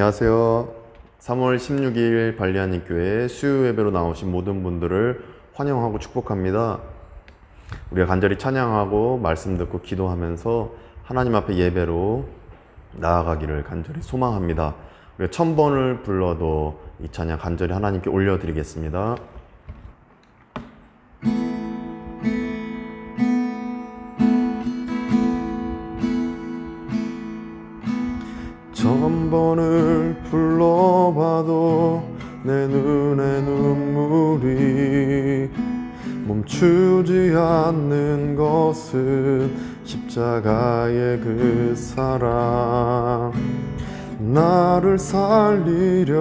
안녕하세요. 3월 16일 발리하님교회 수요 예배로 나오신 모든 분들을 환영하고 축복합니다. 우리가 간절히 찬양하고 말씀 듣고 기도하면서 하나님 앞에 예배로 나아가기를 간절히 소망합니다. 우리가 1000번을 불러도 이 찬양 간절히 하나님께 올려드리겠습니다. 천번을 불러봐도 내 눈에 눈물이 멈추지 않는 것은 십자가의 그 사랑, 나를 살리려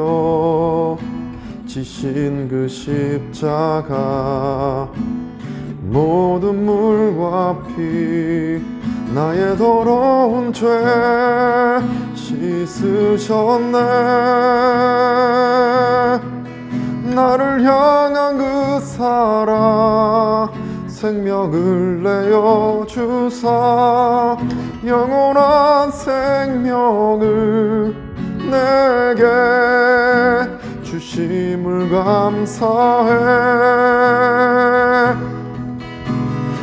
지신 그 십자가, 모든 물과 피 나의 더러운 죄 씻으셨네. 나를 향한 그 사랑, 생명을 내어 주사 영원한 생명을 내게 주심을 감사해.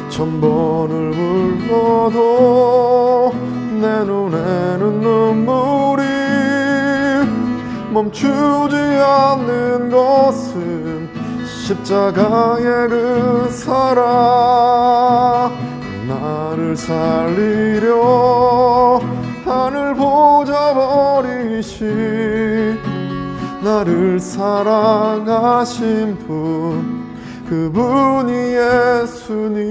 1000번을 불러도 내 눈에는 눈물이 멈추지 않는 것은 십자가의 그 사랑, 나를 살리려 하늘 보좌 버리신 나를 사랑하신 분, 그분이 예수님.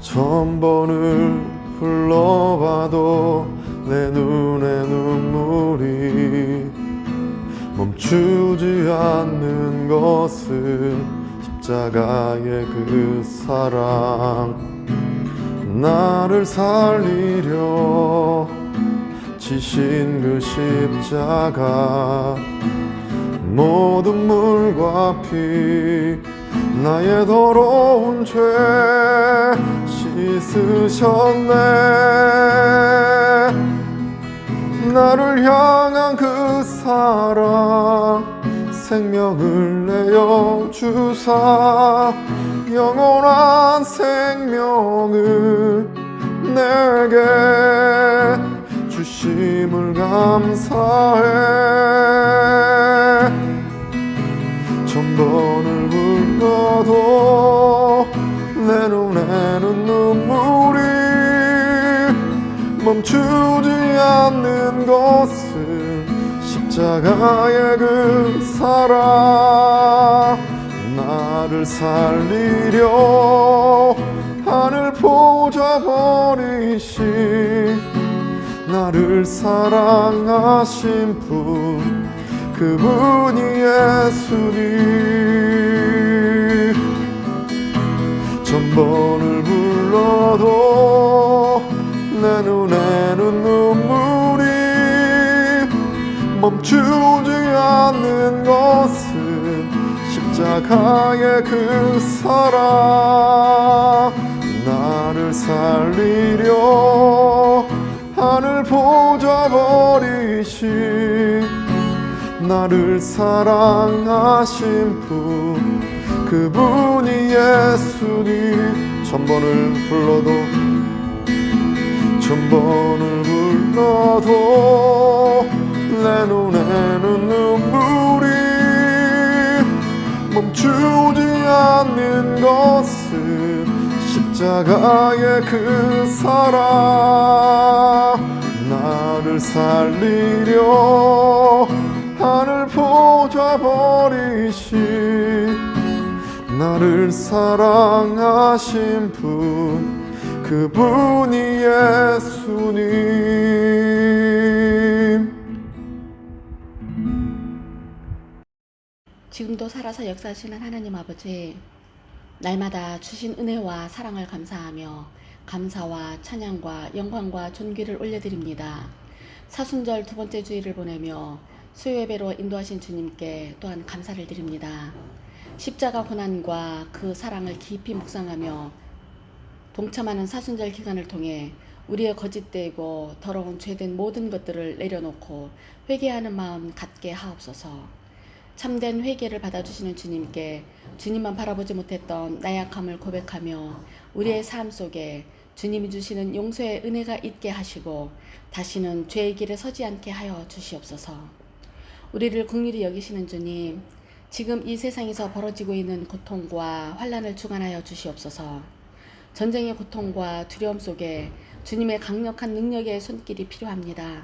1000번을 불러봐도 내 눈에 눈물이 멈추지 않는 것은 십자가의 그 사랑, 나를 살리려 지신 그 십자가, 모든 물과 피 나의 더러운 죄 씻으셨네. 나를 향한 그 사랑, 생명을 내어 주사 영원한 생명을 내게 주심을 감사해. 1000번을 불러도 내 눈에는 눈물이 멈추지 않는 것은 십자가의 그 사랑, 나를 살리려 하늘 보좌 버리신 나를 사랑하신 분, 그분이 예수님. 1000번을 불러도 내 눈에는 눈물이 멈추지 않는 것은 십자가의 그 사랑, 나를 살리려 하늘 보좌 버리신 나를 사랑하신 분, 그분이 예수님. 1000번을 불러도 1000번을 불러도 내 눈에는 눈물이 멈추지 않는 것은 십자가의 그 사랑, 나를 살리려 하늘 보좌 버리신 나를 사랑하신 분, 그분이 예수님. 지금도 살아서 역사하시는 하나님 아버지, 날마다 주신 은혜와 사랑을 감사하며 감사와 찬양과 영광과 존귀를 올려드립니다. 사순절 두 번째 주일을 보내며 수요예배로 인도하신 주님께 또한 감사를 드립니다. 십자가 고난과 그 사랑을 깊이 묵상하며 동참하는 사순절 기간을 통해 우리의 거짓되고 더러운 죄된 모든 것들을 내려놓고 회개하는 마음 갖게 하옵소서. 참된 회개를 받아주시는 주님께 주님만 바라보지 못했던 나약함을 고백하며 우리의 삶 속에 주님이 주시는 용서의 은혜가 있게 하시고 다시는 죄의 길에 서지 않게 하여 주시옵소서. 우리를 긍휼히 여기시는 주님, 지금 이 세상에서 벌어지고 있는 고통과 환난을 주관하여 주시옵소서. 전쟁의 고통과 두려움 속에 주님의 강력한 능력의 손길이 필요합니다.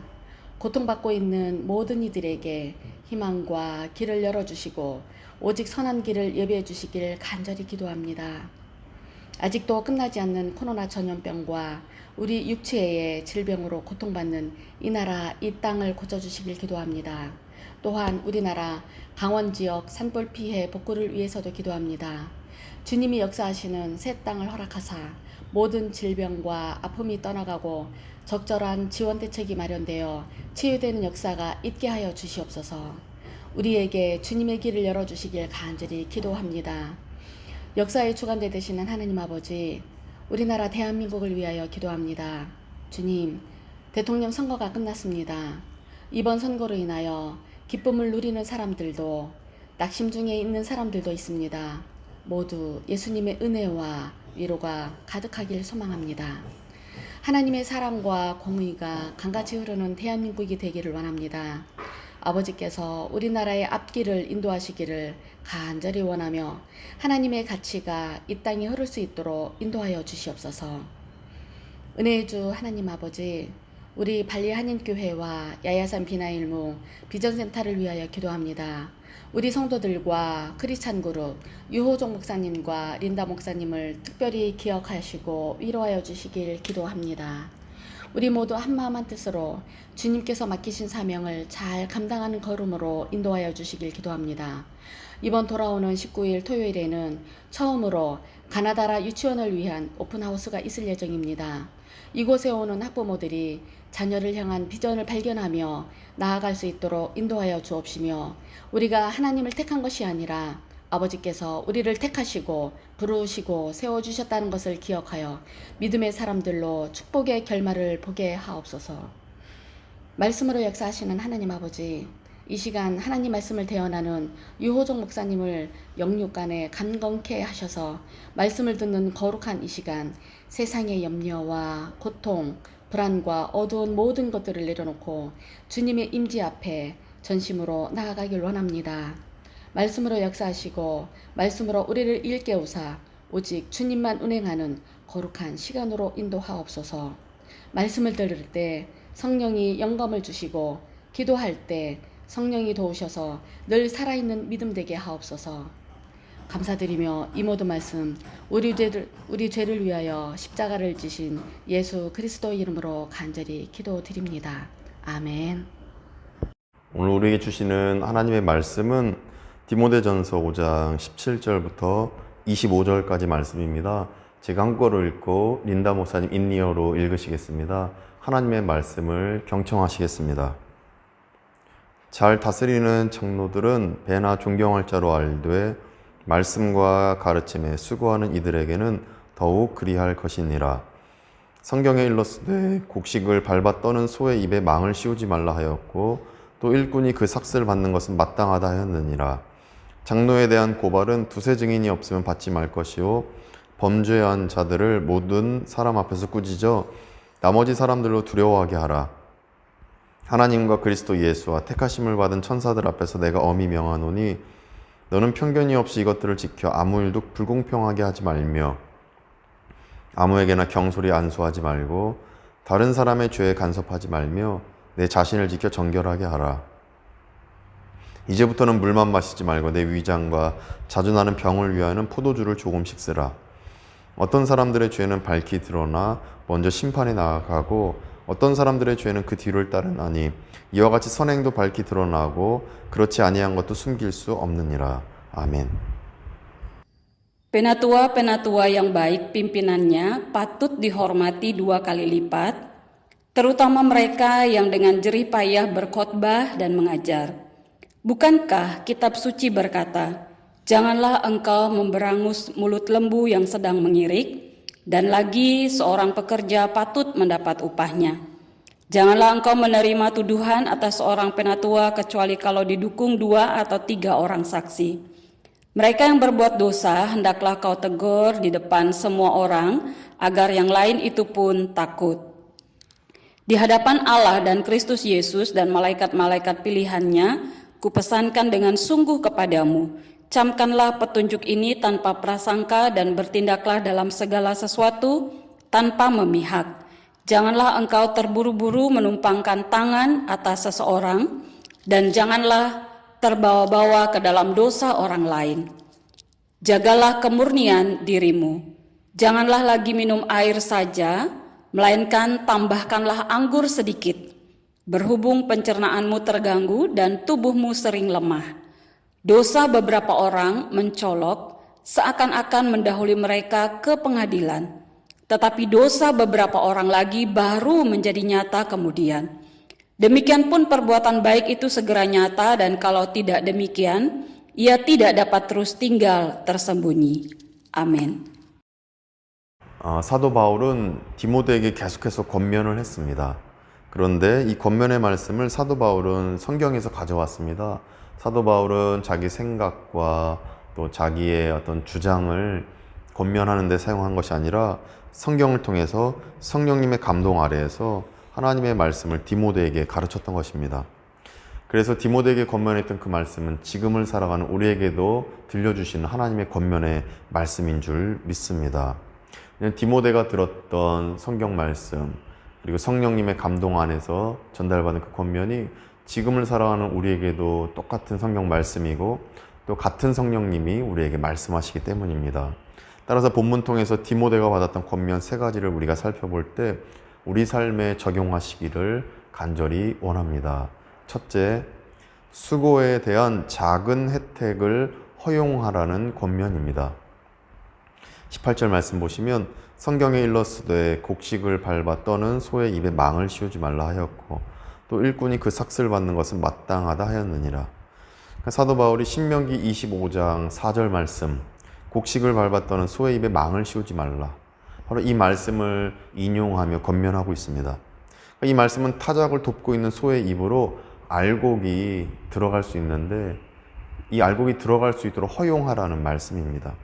고통받고 있는 모든 이들에게 희망과 길을 열어주시고 오직 선한 길을 예비해 주시길 간절히 기도합니다. 아직도 끝나지 않는 코로나 전염병과 우리 육체의 질병으로 고통받는 이 나라 이 땅을 고쳐주시길 기도합니다. 또한 우리나라 강원 지역 산불 피해 복구를 위해서도 기도합니다. 주님이 역사하시는 새 땅을 허락하사 모든 질병과 아픔이 떠나가고 적절한 지원 대책이 마련되어 치유되는 역사가 있게 하여 주시옵소서. 우리에게 주님의 길을 열어주시길 간절히 기도합니다. 역사의 주관자 되시는 하나님 아버지, 우리나라 대한민국을 위하여 기도합니다. 주님, 대통령 선거가 끝났습니다. 이번 선거로 인하여 기쁨을 누리는 사람들도 낙심 중에 있는 사람들도 있습니다. 모두 예수님의 은혜와 위로가 가득하길 소망합니다. 하나님의 사랑과 공의가 강같이 흐르는 대한민국이 되기를 원합니다. 아버지께서 우리나라의 앞길을 인도하시기를 간절히 원하며 하나님의 가치가 이 땅에 흐를 수 있도록 인도하여 주시옵소서. 은혜의 주 하나님 아버지, 우리 발리 한인교회와 야야산 비나일무 비전센터를 위하여 기도합니다. 우리 성도들과 크리스찬 그룹 유호종 목사님과 린다 목사님을 특별히 기억하시고 위로하여 주시길 기도합니다. 우리 모두 한마음 한뜻으로 주님께서 맡기신 사명을 잘 감당하는 걸음으로 인도하여 주시길 기도합니다. 이번 돌아오는 19일 토요일에는 처음으로 가나다라 유치원을 위한 오픈하우스가 있을 예정입니다. 이곳에 오는 학부모들이 자녀를 향한 비전을 발견하며 나아갈 수 있도록 인도하여 주옵시며 우리가 하나님을 택한 것이 아니라 아버지께서 우리를 택하시고 부르시고 세워주셨다는 것을 기억하여 믿음의 사람들로 축복의 결말을 보게 하옵소서. 말씀으로 역사하시는 하나님 아버지, 이 시간 하나님 말씀을 대언하는 유호종 목사님을 영육간에 강건케 하셔서 말씀을 듣는 거룩한 이 시간 세상의 염려와 고통, 불안과 어두운 모든 것들을 내려놓고 주님의 임재 앞에 전심으로 나아가길 원합니다. 말씀으로 역사하시고 말씀으로 우리를 일깨우사 오직 주님만 운행하는 거룩한 시간으로 인도하옵소서. 말씀을 들을 때 성령이 영감을 주시고 기도할 때 성령이 도우셔서 늘 살아있는 믿음 되게 하옵소서. 감사드리며 이 모든 말씀 우리 죄를 위하여 십자가를 지신 예수 그리스도 이름으로 간절히 기도드립니다. 아멘. 오늘 우리에게 주시는 하나님의 말씀은 디모데전서 5장 17절부터 25절까지 말씀입니다. 제가 한국어로 읽고 린다 목사님 인리어로 읽으시겠습니다. 하나님의 말씀을 경청하시겠습니다. 잘 다스리는 장로들은 배나 존경할 자로 알되 말씀과 가르침에 수고하는 이들에게는 더욱 그리할 것이니라. 성경에 일렀으되 곡식을 밟아 떠는 소의 입에 망을 씌우지 말라 하였고 또 일꾼이 그 삭슬 받는 것은 마땅하다 하였느니라. 장로에 대한 고발은 두세 증인이 없으면 받지 말 것이요 범죄한 자들을 모든 사람 앞에서 꾸짖어 나머지 사람들로 두려워하게 하라. 하나님과 그리스도 예수와 택하심을 받은 천사들 앞에서 내가 엄히 명하노니 너는 편견이 없이 이것들을 지켜 아무 일도 불공평하게 하지 말며 아무에게나 경솔히 안수하지 말고 다른 사람의 죄에 간섭하지 말며 내 자신을 지켜 정결하게 하라. 이제부터는 물만 마시지 말고 내 위장과 자주 나는 병을 위하여는 포도주를 조금씩 쓰라. 어떤 사람들의 죄는 밝히 드러나 먼저 심판에 나아가고 어떤 사람들의 죄는 그 뒤를 따르나니 이와 같이 선행도 밝히 드러나고 그렇지 아니한 것도 숨길 수 없느니라. 아멘. Penatua-penatua yang baik pimpinannya patut dihormati 2 kali lipat, terutama mereka yang dengan jerih payah berkhotbah dan mengajar. Bukankah kitab suci berkata, janganlah engkau memberangus mulut lembu yang sedang mengirik, Dan lagi seorang pekerja patut mendapat upahnya. Janganlah engkau menerima tuduhan atas seorang penatua kecuali kalau didukung 2 atau 3 orang saksi. Mereka yang berbuat dosa hendaklah kau tegur di depan semua orang, agar yang lain itu pun takut. Di hadapan Allah dan Kristus Yesus dan malaikat-malaikat pilihannya, kupesankan dengan sungguh kepadamu, camkanlah petunjuk ini tanpa prasangka dan bertindaklah dalam segala sesuatu tanpa memihak. Janganlah engkau terburu-buru menumpangkan tangan atas seseorang, dan janganlah terbawa-bawa ke dalam dosa orang lain. Jagalah kemurnian dirimu. Janganlah lagi minum air saja, melainkan tambahkanlah anggur sedikit. Berhubung pencernaanmu terganggu dan tubuhmu sering lemah. Dosa beberapa orang mencolok seakan-akan mendahului mereka ke pengadilan. Tetapi dosa beberapa orang lagi baru menjadi nyata kemudian. Demikian pun perbuatan baik itu segera nyata, dan kalau tidak demikian, ia tidak dapat terus tinggal tersembunyi. 아멘. 사도 바울은 디모데에게 계속해서 권면을 했습니다. 그런데 이 권면의 말씀을 사도 바울은 성경에서 가져왔습니다. 사도 바울은 자기 생각과 또 자기의 어떤 주장을 권면하는 데 사용한 것이 아니라 성경을 통해서 성령님의 감동 아래에서 하나님의 말씀을 디모데에게 가르쳤던 것입니다. 그래서 디모데에게 권면했던 그 말씀은 지금을 살아가는 우리에게도 들려주시는 하나님의 권면의 말씀인 줄 믿습니다. 디모데가 들었던 성경 말씀, 그리고 성령님의 감동 안에서 전달받은 그 권면이 지금을 살아가는 우리에게도 똑같은 성경 말씀이고 또 같은 성령님이 우리에게 말씀하시기 때문입니다. 따라서 본문 통해서 디모데가 받았던 권면 3가지를 우리가 살펴볼 때 우리 삶에 적용하시기를 간절히 원합니다. 첫째, 수고에 대한 작은 혜택을 허용하라는 권면입니다. 18절 말씀 보시면 성경에 일렀으되 곡식을 밟아 떠는 소의 입에 망을 씌우지 말라 하였고 또 일꾼이 그 삭슬 받는 것은 마땅하다 하였느니라. 사도 바울이 신명기 25장 4절 말씀, 곡식을 밟아 떠는 소의 입에 망을 씌우지 말라, 바로 이 말씀을 인용하며 권면하고 있습니다. 이 말씀은 타작을 돕고 있는 소의 입으로 알곡이 들어갈 수 있는데 이 알곡이 들어갈 수 있도록 허용하라는 말씀입니다.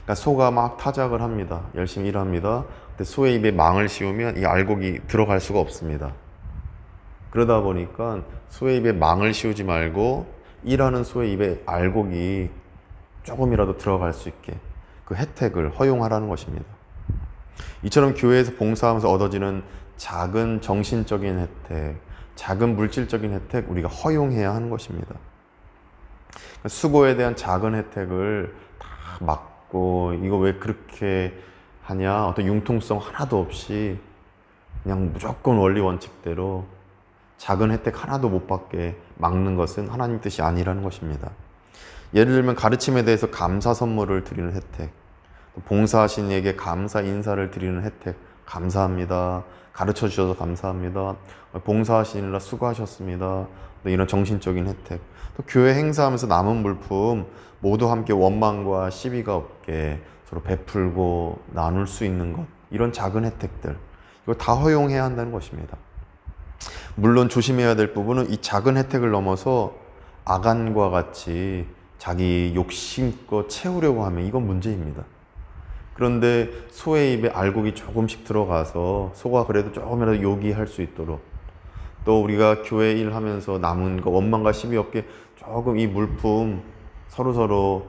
그러니까 소가 막 타작을 합니다. 열심히 일합니다. 근데 소의 입에 망을 씌우면 이 알곡이 들어갈 수가 없습니다. 그러다 보니까 소의 입에 망을 씌우지 말고 일하는 소의 입에 알곡이 조금이라도 들어갈 수 있게 그 혜택을 허용하라는 것입니다. 이처럼 교회에서 봉사하면서 얻어지는 작은 정신적인 혜택, 작은 물질적인 혜택 우리가 허용해야 하는 것입니다. 수고에 대한 작은 혜택을 다 막고 이거 왜 그렇게 하냐, 어떤 융통성 하나도 없이 그냥 무조건 원리 원칙대로 작은 혜택 하나도 못 받게 막는 것은 하나님 뜻이 아니라는 것입니다. 예를 들면 가르침에 대해서 감사 선물을 드리는 혜택, 봉사하신 이에게 감사 인사를 드리는 혜택, 감사합니다. 가르쳐 주셔서 감사합니다. 봉사하시느라 수고하셨습니다. 이런 정신적인 혜택, 또 교회 행사하면서 남은 물품 모두 함께 원망과 시비가 없게 서로 베풀고 나눌 수 있는 것, 이런 작은 혜택들, 이거 다 허용해야 한다는 것입니다. 물론 조심해야 될 부분은 이 작은 혜택을 넘어서 아간과 같이 자기 욕심껏 채우려고 하면 이건 문제입니다. 그런데 소의 입에 알곡이 조금씩 들어가서 소가 그래도 조금이라도 요기할 수 있도록, 또 우리가 교회 일하면서 남은 거 원망과 시비 없게 조금 이 물품 서로서로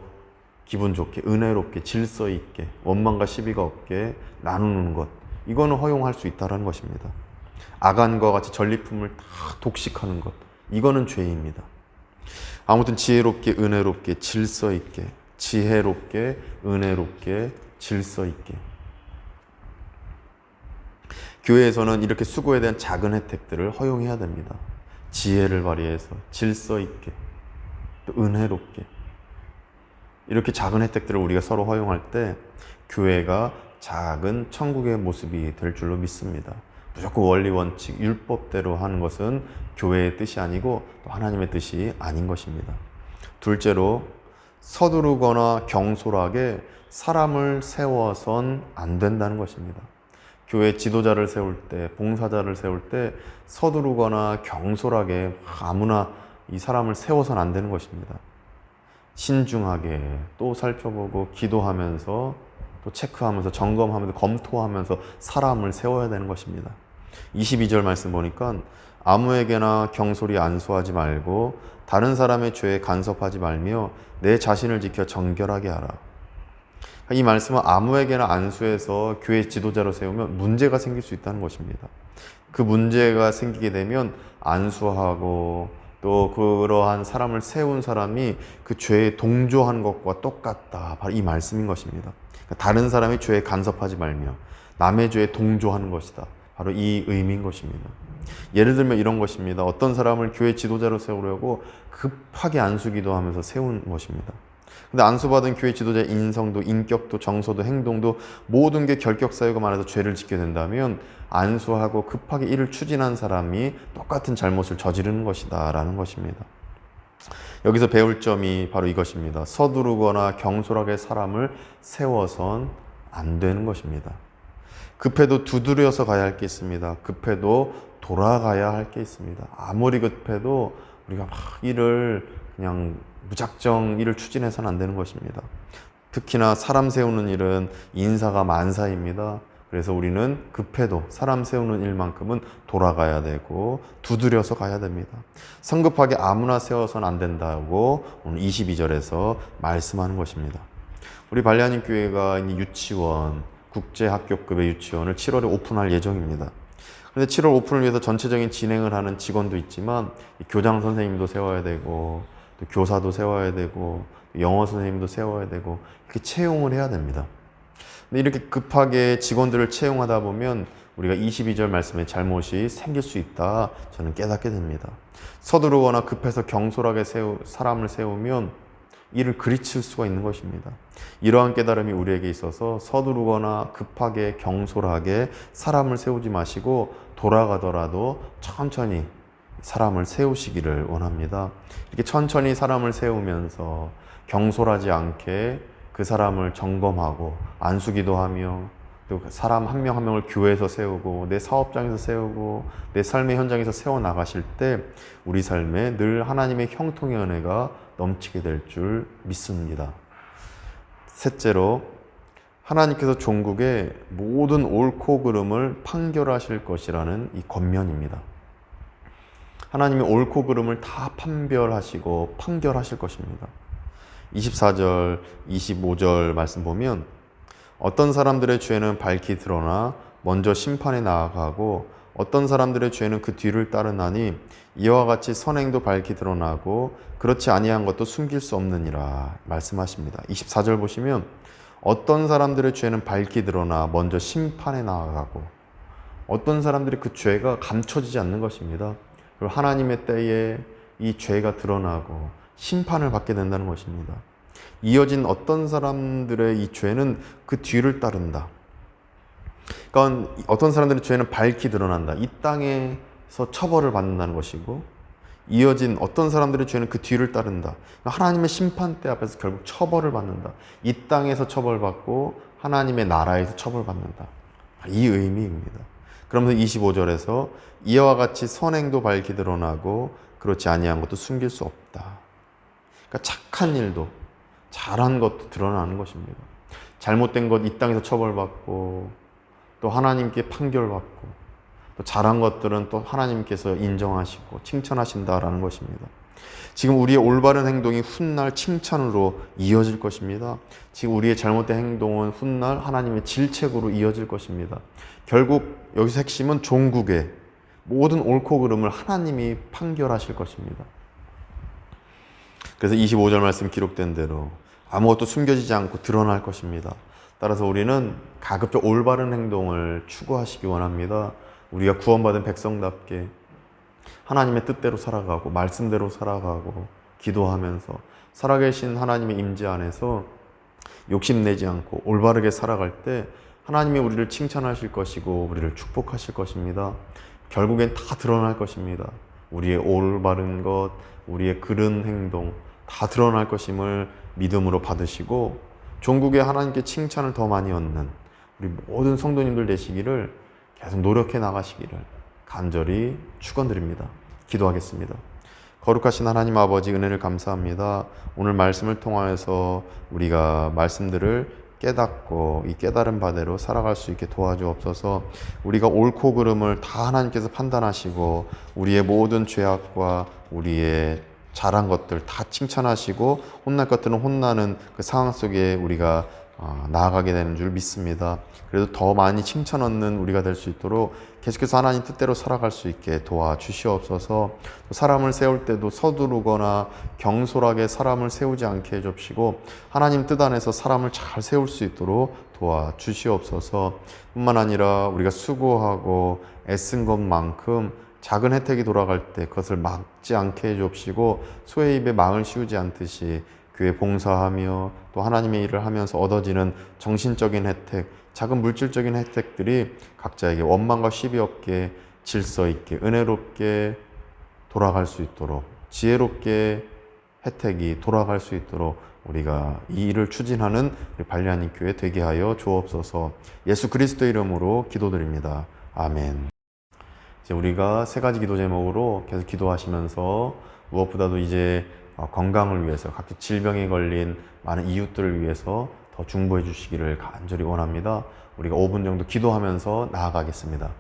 기분 좋게 은혜롭게 질서 있게 원망과 시비가 없게 나누는 것, 이거는 허용할 수 있다는 것입니다. 아간과 같이 전리품을 다 독식하는 것, 이거는 죄입니다. 아무튼 지혜롭게 은혜롭게 질서 있게, 지혜롭게 은혜롭게 질서 있게, 교회에서는 이렇게 수고에 대한 작은 혜택들을 허용해야 됩니다. 지혜를 발휘해서 질서 있게 또 은혜롭게 이렇게 작은 혜택들을 우리가 서로 허용할 때 교회가 작은 천국의 모습이 될 줄로 믿습니다. 무조건 원리 원칙 율법대로 하는 것은 교회의 뜻이 아니고 또 하나님의 뜻이 아닌 것입니다. 둘째로, 서두르거나 경솔하게 사람을 세워선 안 된다는 것입니다. 교회 지도자를 세울 때, 봉사자를 세울 때 서두르거나 경솔하게 아무나 이 사람을 세워선 안 되는 것입니다. 신중하게 또 살펴보고 기도하면서 또 체크하면서 점검하면서 검토하면서 사람을 세워야 되는 것입니다. 22절 말씀 보니까 아무에게나 경솔히 안수하지 말고 다른 사람의 죄에 간섭하지 말며 내 자신을 지켜 정결하게 하라. 이 말씀은 아무에게나 안수해서 교회 지도자로 세우면 문제가 생길 수 있다는 것입니다. 그 문제가 생기게 되면 안수하고 또 그러한 사람을 세운 사람이 그 죄에 동조한 것과 똑같다. 바로 이 말씀인 것입니다. 다른 사람의 죄에 간섭하지 말며 남의 죄에 동조하는 것이다. 바로 이 의미인 것입니다. 예를 들면 이런 것입니다. 어떤 사람을 교회 지도자로 세우려고 급하게 안수기도 하면서 세운 것입니다. 근데 안수받은 교회 지도자의 인성도 인격도 정서도 행동도 모든 게 결격사유가 많아서 죄를 짓게 된다면 안수하고 급하게 이를 추진한 사람이 똑같은 잘못을 저지르는 것이다 라는 것입니다. 여기서 배울 점이 바로 이것입니다. 서두르거나 경솔하게 사람을 세워선 안 되는 것입니다. 급해도 두드려서 가야 할 게 있습니다. 급해도 돌아가야 할 게 있습니다. 아무리 급해도 우리가 막 일을 그냥 무작정 일을 추진해서는 안 되는 것입니다. 특히나 사람 세우는 일은 인사가 만사입니다. 그래서 우리는 급해도 사람 세우는 일만큼은 돌아가야 되고 두드려서 가야 됩니다. 성급하게 아무나 세워서는 안 된다고 오늘 22절에서 말씀하는 것입니다. 우리 발리하님 교회가 유치원, 국제학교급의 유치원을 7월에 오픈할 예정입니다. 그런데 7월 오픈을 위해서 전체적인 진행을 하는 직원도 있지만 교장 선생님도 세워야 되고 또 교사도 세워야 되고 영어 선생님도 세워야 되고 이렇게 채용을 해야 됩니다. 근데 이렇게 급하게 직원들을 채용하다 보면 우리가 22절 말씀에 잘못이 생길 수 있다 저는 깨닫게 됩니다. 서두르거나 급해서 경솔하게 사람을 세우면 이를 그르칠 수가 있는 것입니다. 이러한 깨달음이 우리에게 있어서 서두르거나 급하게 경솔하게 사람을 세우지 마시고 돌아가더라도 천천히 사람을 세우시기를 원합니다. 이렇게 천천히 사람을 세우면서 경솔하지 않게 그 사람을 점검하고 안수기도 하며 또 사람 한 명 한 명을 교회에서 세우고 내 사업장에서 세우고 내 삶의 현장에서 세워나가실 때 우리 삶에 늘 하나님의 형통의 은혜가 넘치게 될 줄 믿습니다. 셋째로 하나님께서 종국의 모든 옳고 그름을 판결하실 것이라는 이 권면입니다. 하나님이 옳고 그름을 다 판별하시고 판결하실 것입니다. 24절, 25절 말씀 보면 어떤 사람들의 죄는 밝히 드러나 먼저 심판에 나아가고 어떤 사람들의 죄는 그 뒤를 따르나니 이와 같이 선행도 밝히 드러나고 그렇지 아니한 것도 숨길 수 없느니라 말씀하십니다. 24절 보시면 어떤 사람들의 죄는 밝히 드러나 먼저 심판에 나아가고 어떤 사람들의 그 죄가 감춰지지 않는 것입니다. 그리고 하나님의 때에 이 죄가 드러나고 심판을 받게 된다는 것입니다. 이어진 어떤 사람들의 이 죄는 그 뒤를 따른다. 그러니까 어떤 사람들의 죄는 밝히 드러난다. 이 땅에서 처벌을 받는다는 것이고 이어진 어떤 사람들의 죄는 그 뒤를 따른다. 그러니까 하나님의 심판대 앞에서 결국 처벌을 받는다. 이 땅에서 처벌받고 하나님의 나라에서 처벌받는다. 이 의미입니다. 그러면서 25절에서 이와 같이 선행도 밝히 드러나고 그렇지 아니한 것도 숨길 수 없다. 그러니까 착한 일도 잘한 것도 드러나는 것입니다. 잘못된 것 이 땅에서 처벌받고 또 하나님께 판결받고 또 잘한 것들은 또 하나님께서 인정하시고 칭찬하신다라는 것입니다. 지금 우리의 올바른 행동이 훗날 칭찬으로 이어질 것입니다. 지금 우리의 잘못된 행동은 훗날 하나님의 질책으로 이어질 것입니다. 결국 여기서 핵심은 종국의 모든 옳고 그름을 하나님이 판결하실 것입니다. 그래서 25절 말씀 기록된 대로 아무것도 숨겨지지 않고 드러날 것입니다. 따라서 우리는 가급적 올바른 행동을 추구하시기 원합니다. 우리가 구원받은 백성답게 하나님의 뜻대로 살아가고 말씀대로 살아가고 기도하면서 살아계신 하나님의 임재 안에서 욕심내지 않고 올바르게 살아갈 때 하나님이 우리를 칭찬하실 것이고 우리를 축복하실 것입니다. 결국엔 다 드러날 것입니다. 우리의 올바른 것, 우리의 그른 행동 다 드러날 것임을 믿음으로 받으시고 종국에 하나님께 칭찬을 더 많이 얻는 우리 모든 성도님들 되시기를 계속 노력해 나가시기를 간절히 축원드립니다. 기도하겠습니다. 거룩하신 하나님 아버지, 은혜를 감사합니다. 오늘 말씀을 통하여서 우리가 말씀들을 깨닫고 이 깨달은 바대로 살아갈 수 있게 도와주옵소서. 우리가 옳고 그름을 다 하나님께서 판단하시고 우리의 모든 죄악과 우리의 잘한 것들 다 칭찬하시고 혼날 것들은 혼나는 그 상황 속에 우리가 나아가게 되는 줄 믿습니다. 그래도 더 많이 칭찬 얻는 우리가 될 수 있도록 계속해서 하나님 뜻대로 살아갈 수 있게 도와주시옵소서. 사람을 세울 때도 서두르거나 경솔하게 사람을 세우지 않게 해줍시고 하나님 뜻 안에서 사람을 잘 세울 수 있도록 도와주시옵소서. 뿐만 아니라 우리가 수고하고 애쓴 것만큼 작은 혜택이 돌아갈 때 그것을 막지 않게 해줍시고 소의 입에 망을 씌우지 않듯이 교회 봉사하며 또 하나님의 일을 하면서 얻어지는 정신적인 혜택, 작은 물질적인 혜택들이 각자에게 원망과 시비 없게 질서 있게 은혜롭게 돌아갈 수 있도록 지혜롭게 혜택이 돌아갈 수 있도록 우리가 이 일을 추진하는 우리 발리하님 교회 되게 하여 주옵소서. 예수 그리스도 이름으로 기도드립니다. 아멘. 이제 우리가 세 가지 기도 제목으로 계속 기도하시면서 무엇보다도 이제 건강을 위해서 각기 질병에 걸린 많은 이웃들을 위해서 더 중보해 주시기를 간절히 원합니다. 우리가 5분 정도 기도하면서 나아가겠습니다.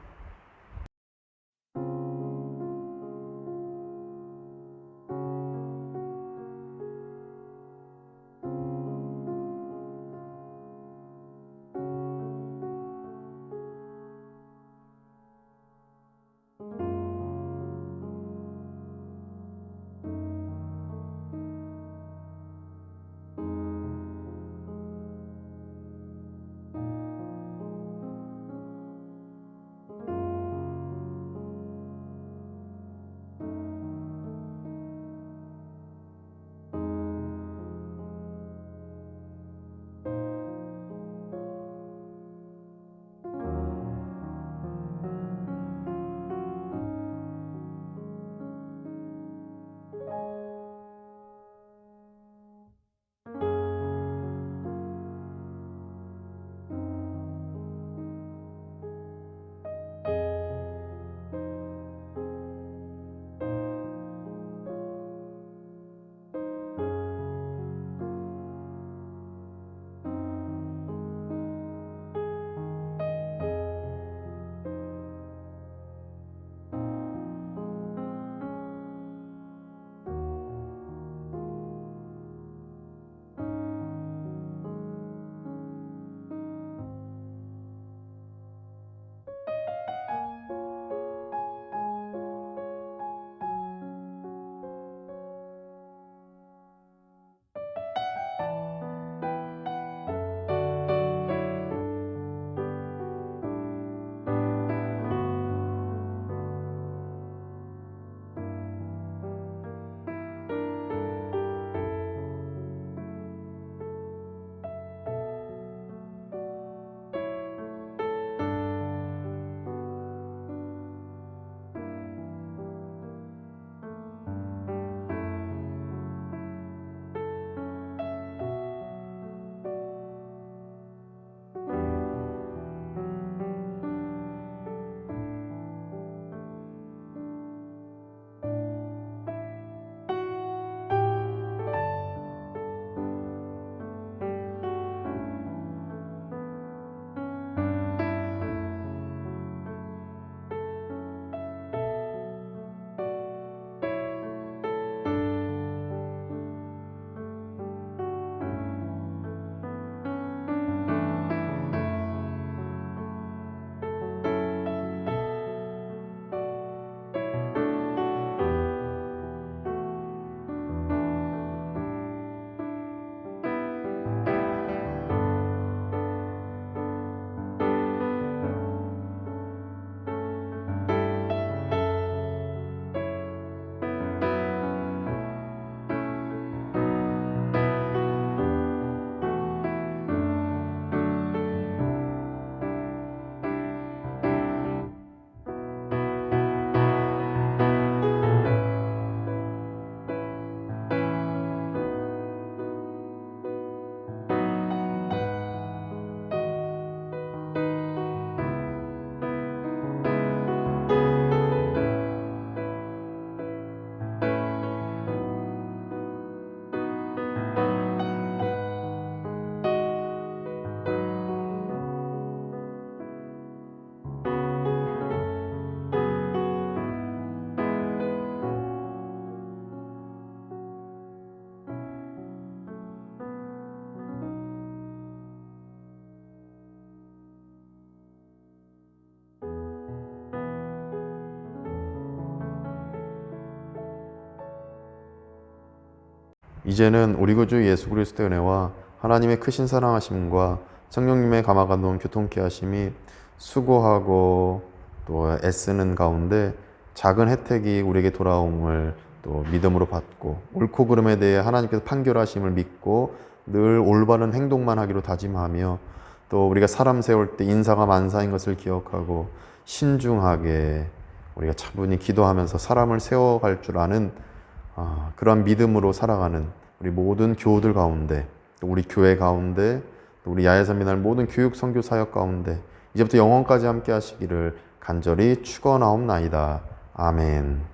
이제는 우리 구주 예수 그리스도의 은혜와 하나님의 크신 사랑하심과 성령님의 감화감동 교통케 하심이 수고하고 또 애쓰는 가운데 작은 혜택이 우리에게 돌아옴을 또 믿음으로 받고 옳고 그름에 대해 하나님께서 판결하심을 믿고 늘 올바른 행동만 하기로 다짐하며 또 우리가 사람 세울 때 인사가 만사인 것을 기억하고 신중하게 우리가 차분히 기도하면서 사람을 세워갈 줄 아는 그러한 믿음으로 살아가는 우리 모든 교우들 가운데 또 우리 교회 가운데 또 우리 야외선민할 모든 교육 선교 사역 가운데 이제부터 영원까지 함께 하시기를 간절히 축원하옵나이다. 아멘.